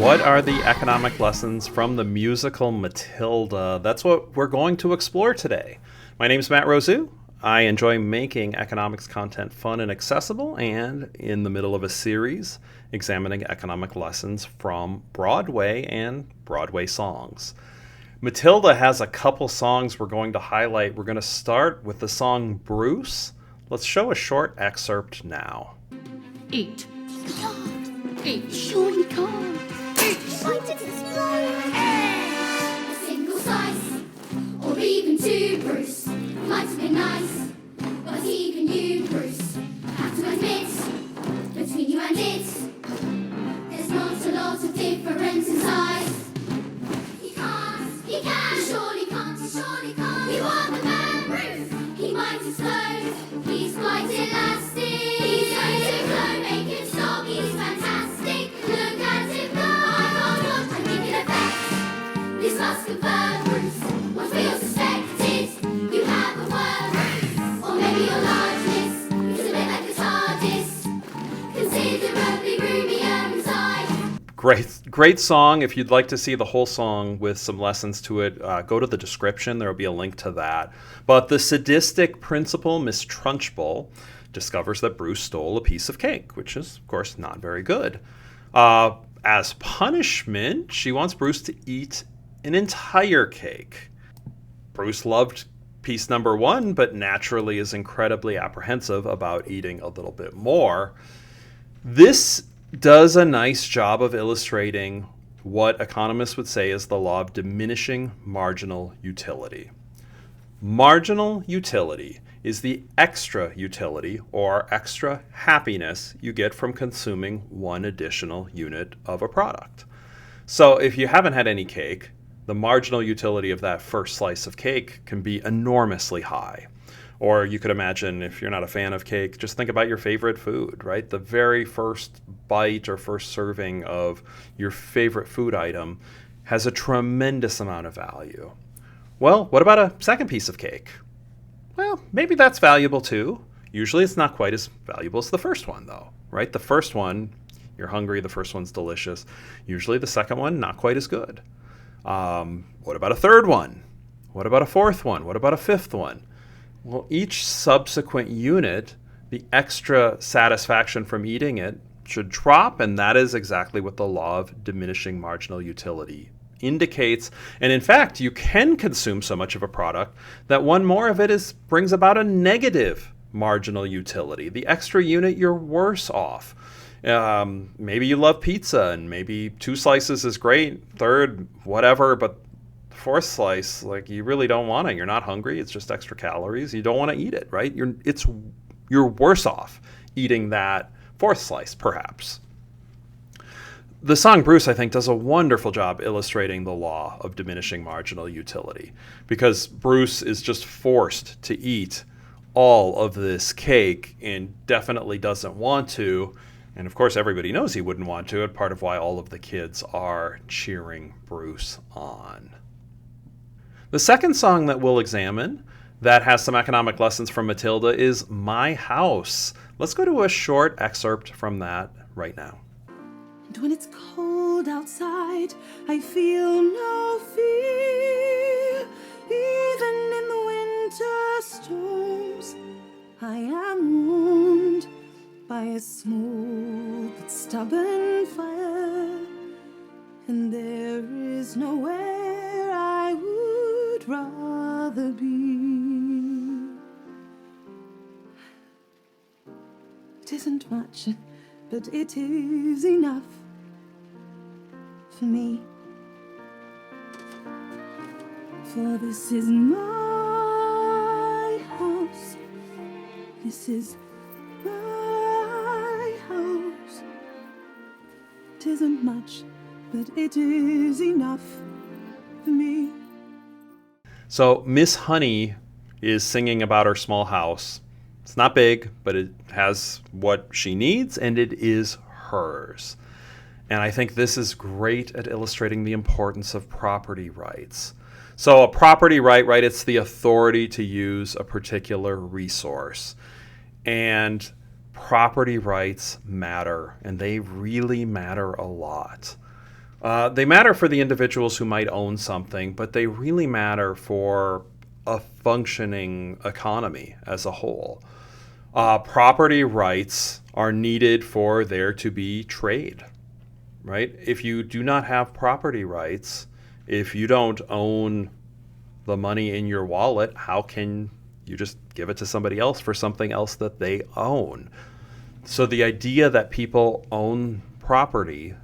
What are the economic lessons from the musical Matilda? That's what we're going to explore today. My name is Matt Rosu. I enjoy making economics content fun and accessible, and in the middle of a series examining economic lessons from Broadway and Broadway songs. Matilda has a couple songs we're going to highlight. We're going to start with the song Bruce. Let's show a short excerpt now. Eat. Eat. Surely can't. Why did it slow? A single slice, or even two, Bruce. Might have been nice, but even you, Bruce, have to admit, between you and it, there's not a lot of difference in size. He can't, he can, he surely can't, he surely can't. You are the man, Bruce. He might explode, he's quite elastic. He's going to glow, make him stop, he's fantastic. Look at him go, I can't watch, I'm thinking effect. This must confirm, Bruce, what we all suspected. You have a word, or maybe your largeness is a bit like the TARDIS, considerably roomier inside. Great song. If you'd like to see the whole song with some lessons to it, go to the description. There will be a link to that. But the sadistic principal, Miss Trunchbull, discovers that Bruce stole a piece of cake, which is, of course, not very good. As punishment, she wants Bruce to eat an entire cake. Bruce loved piece number one, but naturally is incredibly apprehensive about eating a little bit more. This does a nice job of illustrating what economists would say is the law of diminishing marginal utility. Marginal utility is the extra utility or extra happiness you get from consuming one additional unit of a product. So if you haven't had any cake, the marginal utility of that first slice of cake can be enormously high. Or you could imagine, if you're not a fan of cake, just think about your favorite food, right? The very first bite or first serving of your favorite food item has a tremendous amount of value. Well, what about a second piece of cake? Well, maybe that's valuable too. Usually it's not quite as valuable as the first one though, right? The first one, you're hungry, the first one's delicious. Usually the second one, not quite as good. What about a third one? What about a fourth one? What about a fifth one? Well, each subsequent unit, the extra satisfaction from eating it should drop, and that is exactly what the law of diminishing marginal utility indicates. And in fact, you can consume so much of a product that one more of it brings about a negative marginal utility. The extra unit, you're worse off. Maybe you love pizza, and maybe 2 slices is great, third, whatever, but fourth slice, like, you really don't want it. You're not hungry. It's just extra calories. You don't want to eat it, right? You're worse off eating that fourth slice, perhaps. The song Bruce, I think, does a wonderful job illustrating the law of diminishing marginal utility, because Bruce is just forced to eat all of this cake and definitely doesn't want to. And of course, everybody knows he wouldn't want to, and part of why all of the kids are cheering Bruce on. The second song that we'll examine that has some economic lessons from Matilda is My House. Let's go to a short excerpt from that right now. And when it's cold outside, I feel no fear. Even in the winter storms, I am warmed by a small but stubborn fire. And there is nowhere I would rather be. It isn't much, but it is enough for me. For this is my house. This is my house. It isn't much, but it is enough for me. So Miss Honey is singing about her small house. It's not big, but it has what she needs, and it is hers. And I think this is great at illustrating the importance of property rights. So a property right, it's the authority to use a particular resource. And property rights matter, and they really matter a lot. They matter for the individuals who might own something, but they really matter for a functioning economy as a whole. Property rights are needed for there to be trade, right? If you do not have property rights, if you don't own the money in your wallet, how can you just give it to somebody else for something else that they own? So the idea that people own property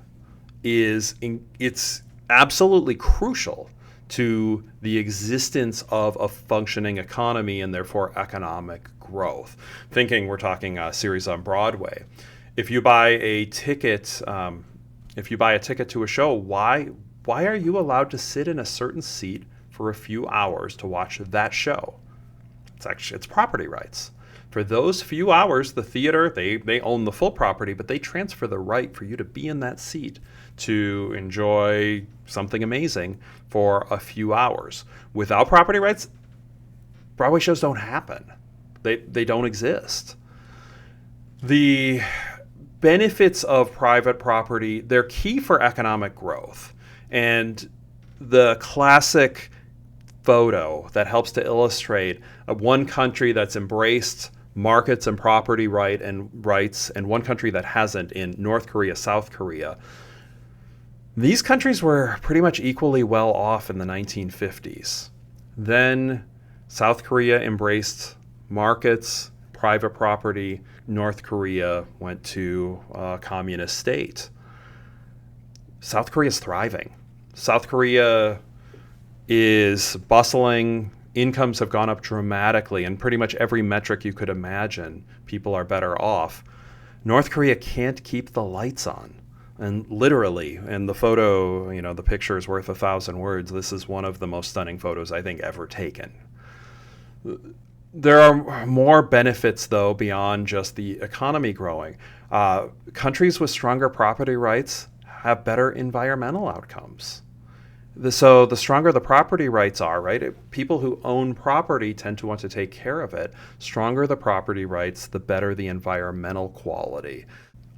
it's absolutely crucial to the existence of a functioning economy and therefore economic growth. We're talking a series on Broadway. If you buy a ticket to a show, why are you allowed to sit in a certain seat for a few hours to watch that show? It's property rights. For those few hours, the theater, they own the full property, but they transfer the right for you to be in that seat to enjoy something amazing for a few hours. Without property rights, Broadway shows don't happen. They don't exist. The benefits of private property, they're key for economic growth. And the classic photo that helps to illustrate one country that's embraced markets and property rights and one country that hasn't, in North Korea, South Korea. These countries were pretty much equally well off in the 1950s. Then South Korea embraced markets, private property. North Korea went to a communist state. South Korea is thriving. South Korea is bustling. Incomes have gone up dramatically, and pretty much every metric you could imagine, people are better off. North Korea can't keep the lights on. And literally, and the photo, the picture is worth 1,000 words. This is one of the most stunning photos I think ever taken. There are more benefits, though, beyond just the economy growing. Countries with stronger property rights have better environmental outcomes. So the stronger the property rights are, right? People who own property tend to want to take care of it. Stronger the property rights, the better the environmental quality.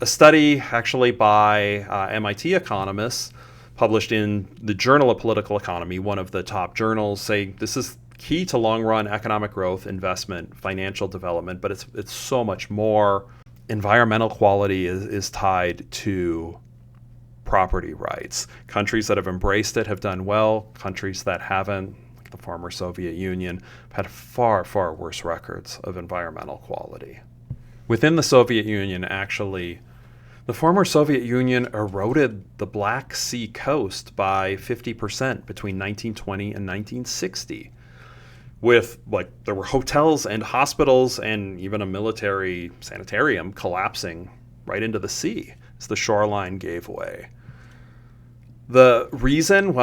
A study actually by MIT economists published in the Journal of Political Economy, one of the top journals, say this is key to long-run economic growth, investment, financial development, but it's so much more. Environmental quality is tied to property rights. Countries that have embraced it have done well. Countries that haven't, like the former Soviet Union, have had far, far worse records of environmental quality. Within the Soviet Union, actually, the former Soviet Union eroded the Black Sea coast by 50% between 1920 and 1960. There were hotels and hospitals and even a military sanitarium collapsing right into the sea as the shoreline gave way. The reason,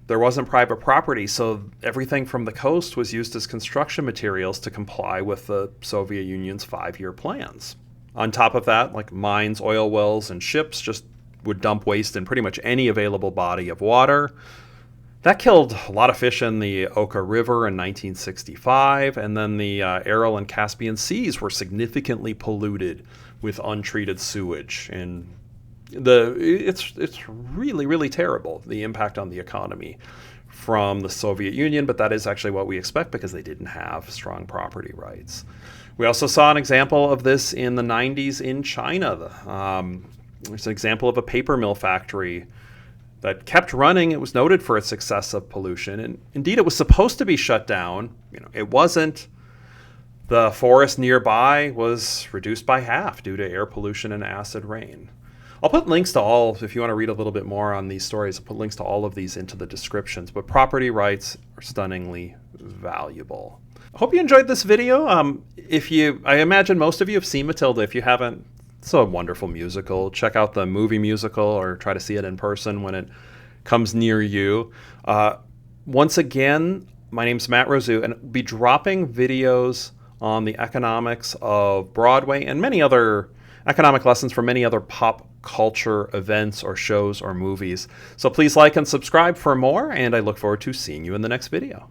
there wasn't private property, so everything from the coast was used as construction materials to comply with the Soviet Union's 5-year plans. On top of that, mines, oil wells, and ships just would dump waste in pretty much any available body of water. That killed a lot of fish in the Oka River in 1965, and then the Aral and Caspian Seas were significantly polluted with untreated sewage. And it's really, really terrible, the impact on the economy from the Soviet Union, but that is actually what we expect because they didn't have strong property rights. We also saw an example of this in the 90s in China. There's an example of a paper mill factory that kept running. It was noted for its excessive pollution, and indeed it was supposed to be shut down. It wasn't. The forest nearby was reduced by half due to air pollution and acid rain. I'll put links to all, if you want to read a little bit more on these stories, I'll put links to all of these into the descriptions, but property rights are stunningly valuable. I hope you enjoyed this video. I imagine most of you have seen Matilda. If you haven't, it's a wonderful musical. Check out the movie musical or try to see it in person when it comes near you. Once again, my name's Matt Rosu, and I'll be dropping videos on the economics of Broadway and many other economic lessons from many other pop culture events or shows or movies. So please like and subscribe for more, and I look forward to seeing you in the next video.